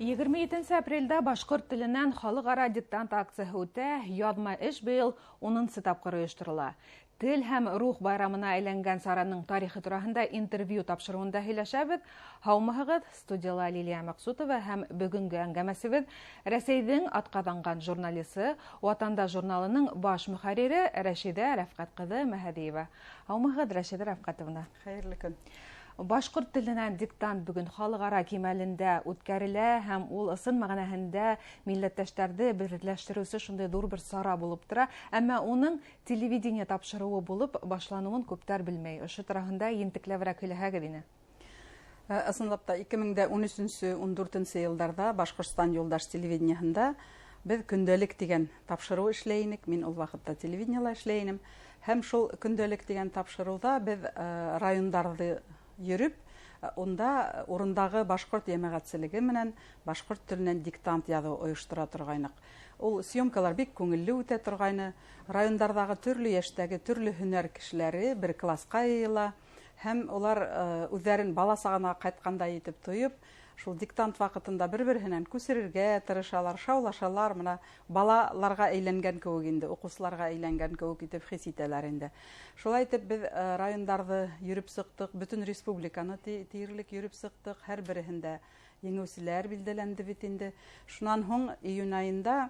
27 апрельдә башкорт теленнән халыкара диктант акциясе үтә, язма эш быел 10-нчы тапкыр оештырыла. Тел һәм рух байрамына әйләнгән сараның тарихы турында интервью тапшыруында һөйләшәбез. Һаумыгыз, студияла Лилия Максутова һәм бүгенге әңгәмәсебез Рәсәйнең атказанган журналисты, Ватанда журналының баш мөхәррире Рәшидә Рәфкать кызы Мәһәдиева. Һаумыгыз, Рәшидә Рәфкатовна. Хәерле көн. Башкорт теленнән диктант бүген халыкара кимәлендә үткәрелә һәм ул ысын мәгънәһендә милләттәшләрне берләштерүче шундый зур бер сара булып тора. Әмма уның телевидение тапшыруы булып башлануын күптәр белмәй. Ошо турында ентекләбрәк һөйләһәгез инде. Ысынлап та 2013-14 елларда Башкортстан юлдаш телевидениеһендә без көндәлек дигән тапшыру эшләйнек. Мин ул вакытта телевидениела эшләйнем. Һәм шул көндәлек дигән тапшыруда без райондарды йөреп, онда урындагы башкорт җәмәгатьчелеге менән башкорт теленнән диктант язу оештыра торгайнык. Ул съемкалар бик күңелле үтә торгайны. Райондардагы төрле яшьтәге төрле һөнәр кешеләре бер класска йыела һәм улар үзләрен бала сагына кайткандай итеп тоеп, шул диктант вакытында бер-береннән күсерергә тырышалар, шаулашалар, менә балаларга әйләнгән кебек инде, укучыларга әйләнгән кебек итеп хис итәләр инде. Шулай итеп без райондарды йөреп сыктык, бөтен республиканы тиерлек йөреп сыктык, һәр берендә җиңүчеләр билдәләнде бит инде. Шуннан һоң июнь айында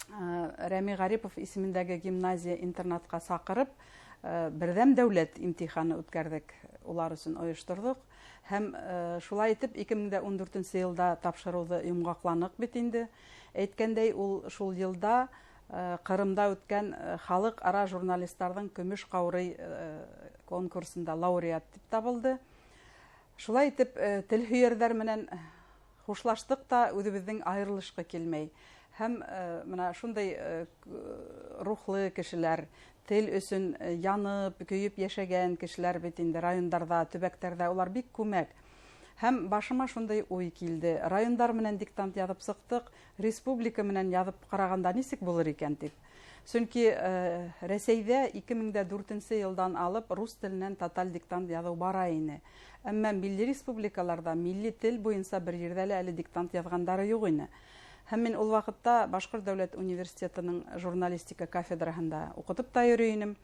Рәми Гарипов исемендәге гимназия-интернатка сакырып, бердәм дәүләт имтиханы үткәрдек, улар өчен оештырдык. Һәм шулай итеп 2014 елда тапшыруды йомгакланык бит инде. Әйткәндәй, ул шул елда Кырымда үткән халыкара журналистларның көмеш каурый конкурсында лауреат дип табылды. Шулай итеп, тел һөйәрләр менән хушлаштык та үзебезнең аерылышкы килмәй. Һәм менә шундай рухлы кешеләр, тел өчен янып, көйеп яшәгән кешеләр бит инде райондарда, төбәктәрдә улар бик күмәк. Һәм башыма шундай уй килде. Райондар менән диктант язып сыктык, республика менән язып караганда нисек булыр икән дип. Чөнки Рәсәйдә 2004 елдан алып рус теленнән тоталь диктант язу бара ине. Әмма милли республикаларда милли тел буенча бер җирдә әле диктант язгандары юк ине. Һәм мин ул вакытта Башкорт дәүләт университетының журналистика кафедраһында укытып та йөрим.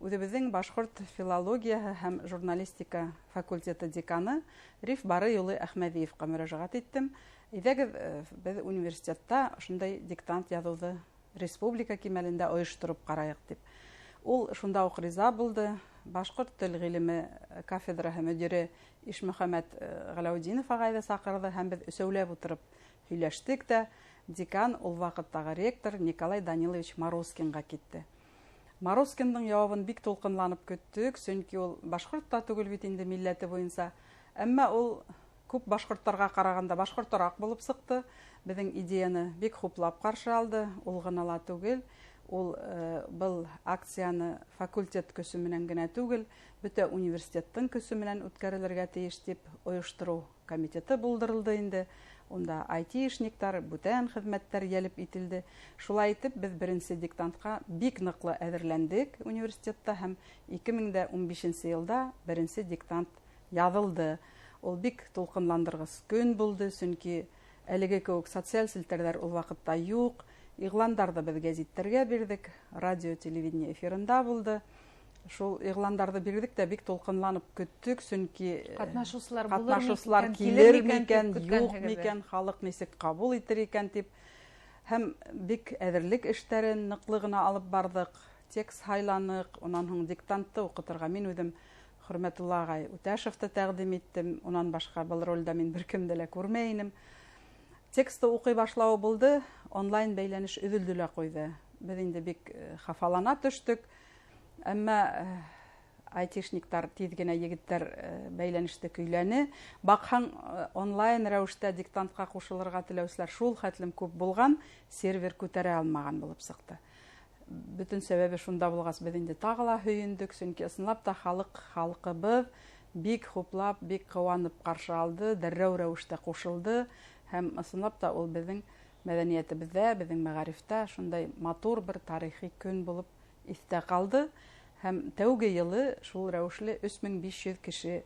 Үзебезнең Башкорт филологияһы һәм журналистика факультеты деканы Риф Бары юлы Әхмәдиевка мөрәҗәгать иттем. Идәгез без университетта шундай диктант язуды республика кимәлендә оештырып карайык дип. Ул шунда ук риза булды. Башкорт тел гыйлеме кафедраһы мөдире Ишмөхәммәд Галаудинов агайды сакырды һәм без өсәүләп утырып һөйләштек тә. Декан ул вакыттагы ректор Николай Данилович Морозкинга китте. Морозкинның җавабын бик тулкынланып көттек, чөнки ул башкортта түгел бит инде милләте буенча. Әмма ул күп башкортларга караганда башкортрак булып сыкты. Безнең идеяны бик хуплап каршы алды. Ул гына ла түгел, ул был акцияны факультет көсү менән генә түгел, бөтә университеттың көсү менән үткәрелергә тиеш дип оештыру комитеты булдырылды инде. Онда IT-ишниктар, бүтән хезмәттәр ялеп ителде. Шулай итеп, без беренче диктантка бик ныклы әзерләндек университетта һәм 2015 елда беренче диктант язылды. Ул бик тулкынландыргыс көн булды, чөнки әлеге кебек социаль селтәрләр ул вакытта юк. Игъландарды без гәзиттәргә бирдек, радио, телевидение эфирында булды. Шул игъландарды бирдек тә бик тулкынланып көттек, чөнки катнашучылар килер микән, юк микән, халык нисек кабул итер икән дип. Һәм бик әзерлек эшләрен ныклы гына алып бардык, текст хайланык, оннан һоң диктантты укытырга мин үзем Хөрмәтулла агай Үтәшевте тәкъдим иттем. Оннан башка был рольдә мин беркемдә лә күрмәйнем. Текстты укый башлау булды, онлайн бәйләнеш өҙөлдө лә куйды. Без инде бик хафалана төштек. Әмма айтишниктар, тиз генә егеттәр бәйләнеште көйләне. Бакһаң, онлайн рәвештә диктантка кушылырга теләүчеләр шул хәтлем күп булган, сервер күтәрә алмаган булып сыкты. Бүтән сәбәбе шунда булгач, без инде тагыла һөендек, чөнки ысынлап та халкыбыз бик хуплап, бик куанып каршы алды, дәррәү рәвештә кушылды һәм ысынлап та ул безнең мәдәниятебездә, безнең мәгарифтә шундай матур бер тарихи көн булып истә калды. Һәм тәүге елы шул рәвешле 3500 кеше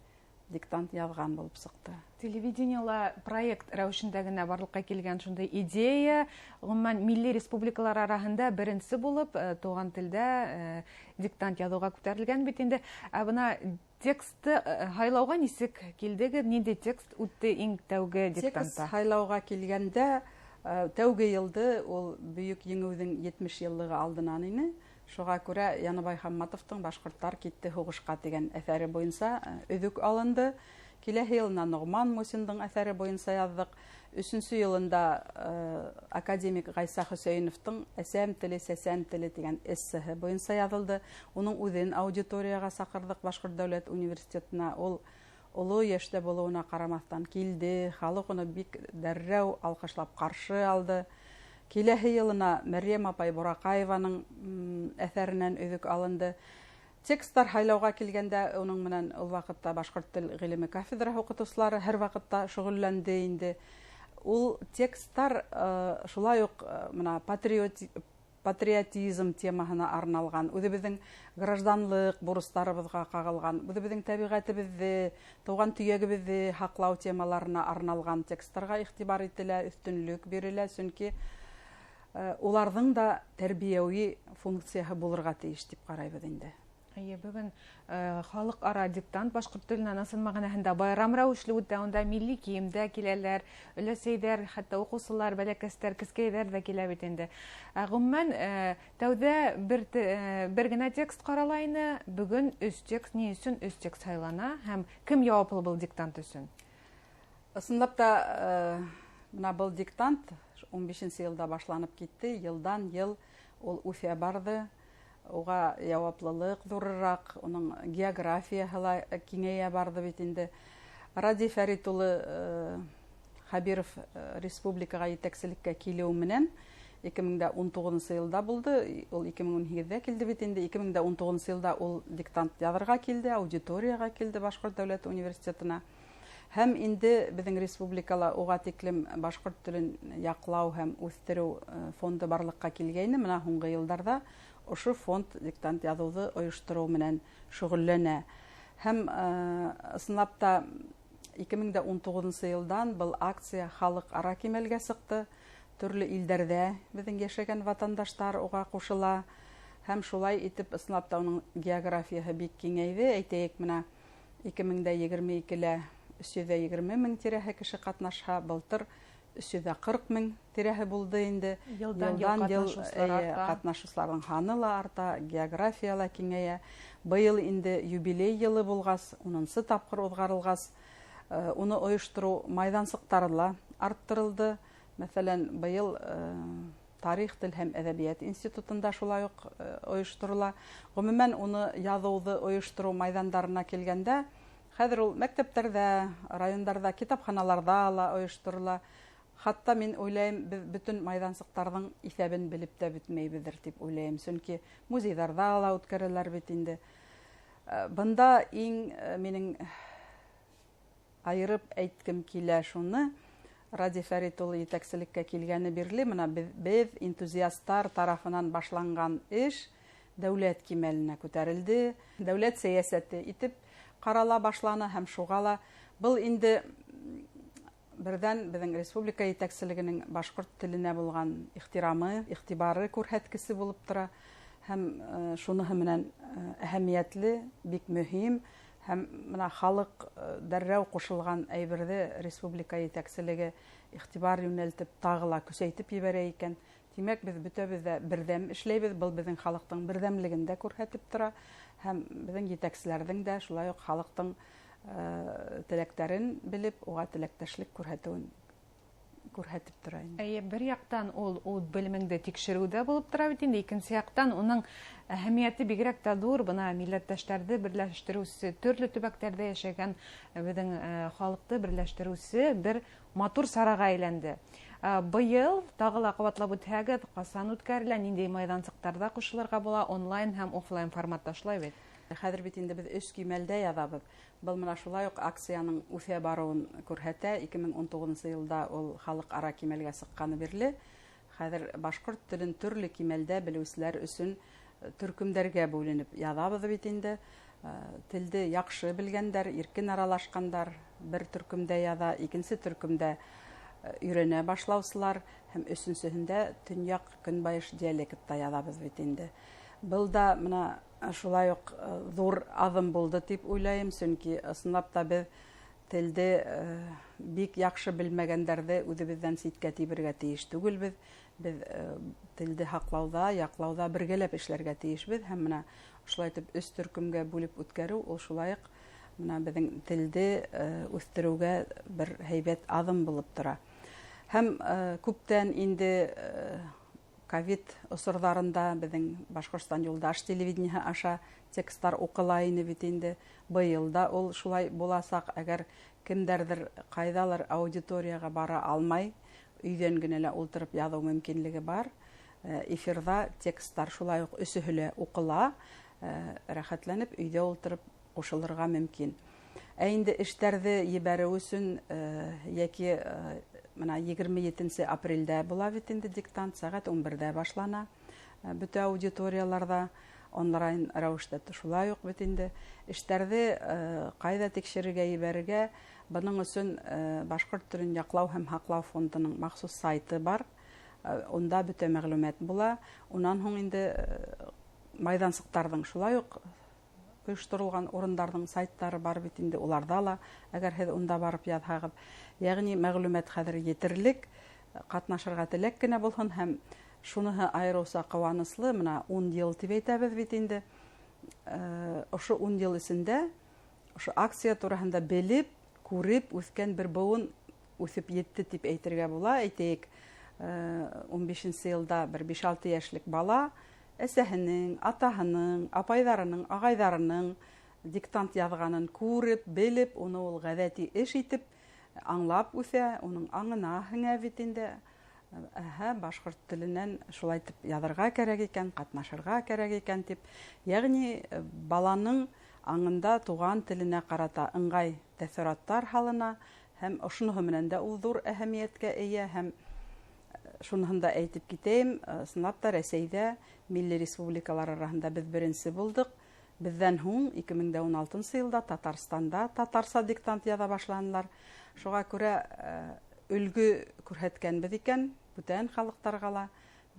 диктант язган булып сыкты. Телевидениела проект рәвешендә генә барлыкка килгән шундай идея, гомумән милли республикалар арасында беренче булып туган телдә диктант язуга күтәрелгән бит инде. Бuna текстты һайлауга нисек килдегез? Нинди текст үтте иң тәүге диктантта? Текст һайлауга килгәндә тәүге елды ул бөек еңүҙең 70 йыллыгы алдынан ине. Шуға күрә Яныбай Хамматовтың «Башҡорттар китте һуғышҡа» дигән әҫәре буйынса өҙөк алынды. Киләһе йылына Нуғман Мусиндың әҫәре буйынса яҙҙык. 3-нче йылында академик Ғайса Хөсәйеновтың «Әсәм теле, сәсән теле» дигән эссеһы буйынса яҙылды. Уның үҙен аудиторияға саҡырҙык Башҡорт дәүләт университетына. Ул оло йәштә булыуына ҡарамаҫтан килде. Халыҡ уны бик дәррәү алҡышлап ҡаршы алды. Киләһе йылына Мәрйәм апай Бураҡаеваның әҫәренән өҙөк алынды. Тексттар һайлауға килгәндә уның менән ул ваҡытта Башҡорт тел ғилеме кафедраһы уҡытыусылары һәр ваҡытта шөғөлләнде инде. Ул тексттар шулай уҡ патриотизм темаһына арналған, үҙебеҙҙең гражданлыҡ бурыстарыбыҙға ҡағылған, үҙебеҙҙең тәбиғәтебеҙҙе, тыуған төйәгебеҙҙе һаҡлау темаларына арналған тексттарға иғтибар ителә, өҫтөнлөк бирелә, сөнки уларҙың да тәрбиәүи функцияһы булырға тейеш дип ҡарайбыҙ инде. Бөгөн халыҡ-ара диктант башҡорт теленән ысын мәғәнәһендә байрам рәүешле үтә, унда милли кейемдә киләләр, өләсәйҙәр, хатта уҡыусылар, бәләкәстәр, кескәйҙәр ҙә килә бит инде. Ғөмүмән, тәүҙә бер генә текст ҡаралайны, бөгөн 3 текст, ни өсөн 3 текст һайлана һәм кем яуаплы был диктант өсөн? Ысынлап та был диктант 15-нче йылда башланып китте, йылдан-йыл ул үҫә барды. Уға яуаплылык ҙурыраҡ, уның географияһы ла киңәйә барды бит инде. Ради Фәрит улы Хабиров республикаға етәкселеккә килеү менән 2019 йылда булды. Ул 2018-дә килде бит инде. 2019 йылда ул диктант яҙырға килде, аудиторияға килде Башҡорт дәүләт университетына. Һәм инде беҙҙең республикала уға тиклем башҡорт телен яҡлау һәм үҫтереү фонды барлыҡҡа килгәйне. Мына һуңғы йылдарҙа ошо фонд диктант яҙыуҙы ойоштороу менән шөғөлләнә. Һәм ысынлап та 2019 йылдан был акция халыҡ-ара кимәлгә сыҡты. Төрлө илдәрҙә беҙҙең йәшәгән ватандаштар уға ҡушыла. Һәм шулай итеп ысынлап та уның географияһы бик киңәйҙе. Әйтәйек, мына 2022-лә 320 мең тирәһе кеше ҡатнашһа, былтыр 340 мең тирәһе булды инде. Йылдан-йыл ҡатнашыусыларҙың һаны ла арта, география ла киңәйә. Быйыл инде юбилей йылы булғас, 10-нсы тапҡыр уҙғарылғас, уны ойоштороу майҙансыҡтары ла арттырылды. Мәҫәлән, быйыл Тарих, тел һәм әҙәбиәт институтында шулай уҡ ойошторола. Ғөмүмән, уны яҙыуҙы ойоштороу майҙандарына килгәндә, хәҙер ул мәктәптәрҙә, райондарҙа, китапханаларҙа ла ойошторола. Хатта мин уйлайым, бөтөн майҙансыҡтарҙың иҫәбен белеп тә бөтмәйбеҙҙер тип уйлайым. Сөнки музейҙарҙа ла үткәрәләр бит инде. Бында иң минең айырып әйткем килә шуны, Ради Фәрит улы етәкселеккә килгәне бирле, мына беҙ энтузиастар тарафынан башланған эш дәүләт кимәленә күтәрелде. Дәүләт сәйәсәте итеп ҡарала башланы һәм шуға ла был инде берҙән беҙҙең республика етәкселегенең башҡорт теленә булған ихтирамы, иғтибары күрһәткесе булып тора. Һәм шуныһы менән әһәмиәтле, бик мөһим. Һәм мына халыҡ дәррәү ҡушылған әйберҙе республика етәкселеге иғтибар йүнәлтеп, тағы ла көсәйтеп ебәрә икән. Тимәк, беҙ бөтәбеҙ ҙә берҙәм эшләйбеҙ. Был беҙҙең халыҡтың берҙәмлеген дә күрһәтеп тора. Һәм беҙҙең етәкселәрҙең дә шулай уҡ халыҡтың теләктәрен белеп, уға теләктәшлек күрһәтеүен күрһәтеп тора. Бер яҡтан ул белемеңде тикшереүҙә булып тора бит инде, икенсе яҡтан уның әһәмиәте бигерәк тә ҙур. Бына милләттәштәрҙе берләштереүсе, төрлө төбәктәрҙә йәшәгән беҙҙең халыҡты берләштереүсе бер матур сараға әйләнде. Быйыл тағы ла ҡабатлап үтһәгеҙ, ҡасан үткәрелә, ниндәй майҙансыҡтарҙа ҡушылырға була, онлайн һәм офлайн форматта, шулай бит? Хәҙер бит инде беҙ 3 кимәлдә яҙабыҙ. Был мына шулай уҡ акцияның үҫә барыуын күрһәтә. 2019 йылда ул халыҡ-ара кимәлгә сыҡҡаны бирле. Хәҙер башҡорт телен төрлө кимәлдә белеүселәр өсөн төркөмдәргә бүленеп яҙабыҙ бит инде. Телде яхшы белгәндәр, иркен аралашкандар, бер төркемдә яда, икенче төркемдә өйрәнә башлаусылар һәм өченчеһендә төньяк көнбайыш диалектта ядабыз бит инде. Был да менә шулай ук зур адым булды дип уйлайм, чөнки ысынлап та без телде бик яхшы белмәгәндәрне үзебездән ситкә тибергә тиеш түгелбез. Без телде хаклауда, яклауда бергәләп эшләргә тиешбез һәм менә шулай итеп өч төркемгә бүлеп үткәрү ул шулай ук менә безнең телде үстерүгә бер һәйбәт адым булып тора. Һәм күптән инде ковид осырларында безнең Башкортстан юлдаш телевидениеһы аша текстлар укыла ине бит инде. Быел да ул шулай буласак, әгәр кемдәрдер кайдалар аудиторияга бара алмай, өйдән генә лә ултырып язу мөмкинлеге бар. Эфирда текстлар шулай ук өсөһөлә укыла, рәхәтләнеп өйдә ултырып кушылырга мөмкин. Инде эштәрне ебәрү өчен яки менә 27 апрельдә була бит инде диктант, сәгать 11дә башлана. Бүтә аудиторияларда онлайн рәвештә шулай ук бит инде. Эштәрне кайда тикшерергә ебәрергә, буның өчен Башкорт телен яклау һәм һаклау фондының махсус сайты бар. Онда бүтә мәгълүмат була. Уннан һуң инде майдансыктарның шулай ук оештырылган урыннарның сайтлары бар бит инде, уларда ла, әгәр һез унда барып язһагыз, ягъни мәгълүмат хәзер җитерлек, катнашырга теләк кенә булһын һәм шуныһы айрылса кыланыслы, менә 10 ел дип әйтәбез бит инде. Ошо 10 ел исендә ошо акция турында белеп, күреп үскән бер буын үсеп йетте дип әйтергә була. Әйтәйек, 15нче елда бер 5-6 яшьлек бала әсәһенең, атаһының, апайдарының, агайдарының диктант язганын күреп, белеп, уны ул гадәти эш итеп, аңлап үсә, уның аңына һеңә бит инде. Башкорт теленнән шулай итеп язырга кирәк икән, катнашырга кирәк икән дип. Ягъни баланың аңында туган теленә карата ыңгай тәэсираттар халына һәм ошуныһы менән дә ул зур әһәмияткә ия һәм шуныһын да әйтеп китәм, сынап та Рәсәйдә милли республикалар арасында без беренче булдык. Бездән һуң 2016 елда Татарстанда татарча диктант яза башланылар. Шуңа күрә үлгү күрһәткәнбез икән бүтән халыктарга ла.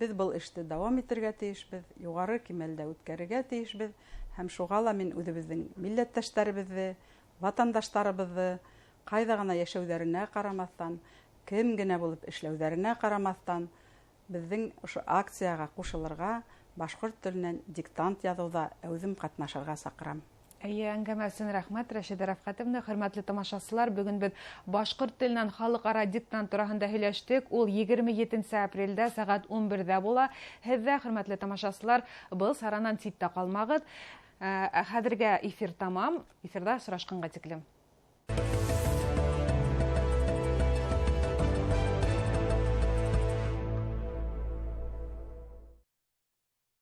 Без был эште дәвам итәргә тиешбез, югары кимәлдә үткәрергә тиешбез һәм шуга ла мин үзебезнең милләттәшләребезне, ватандашларыбызны кайда гына яшәүләренә карамастан, кем генә булып эшләүләренә карамастан, безнең ошо акцияга кушылырга, башкорт теленнән диктант язуда үзем катнашырга чакырам. Әңгәмә өчен рәхмәт, Рәшидә Рафкатовна. Хөрмәтле тамашачылар, бүген без башкорт теленнән халыкара диктант турында һөйләштек. Ул 27 апрельдә сәгать 11дә була. Һез дә, хөрмәтле тамашачылар, был саранан ситтә калмагыз. Хәзергә эфир тамам. Эфирда сорашканга тиклем.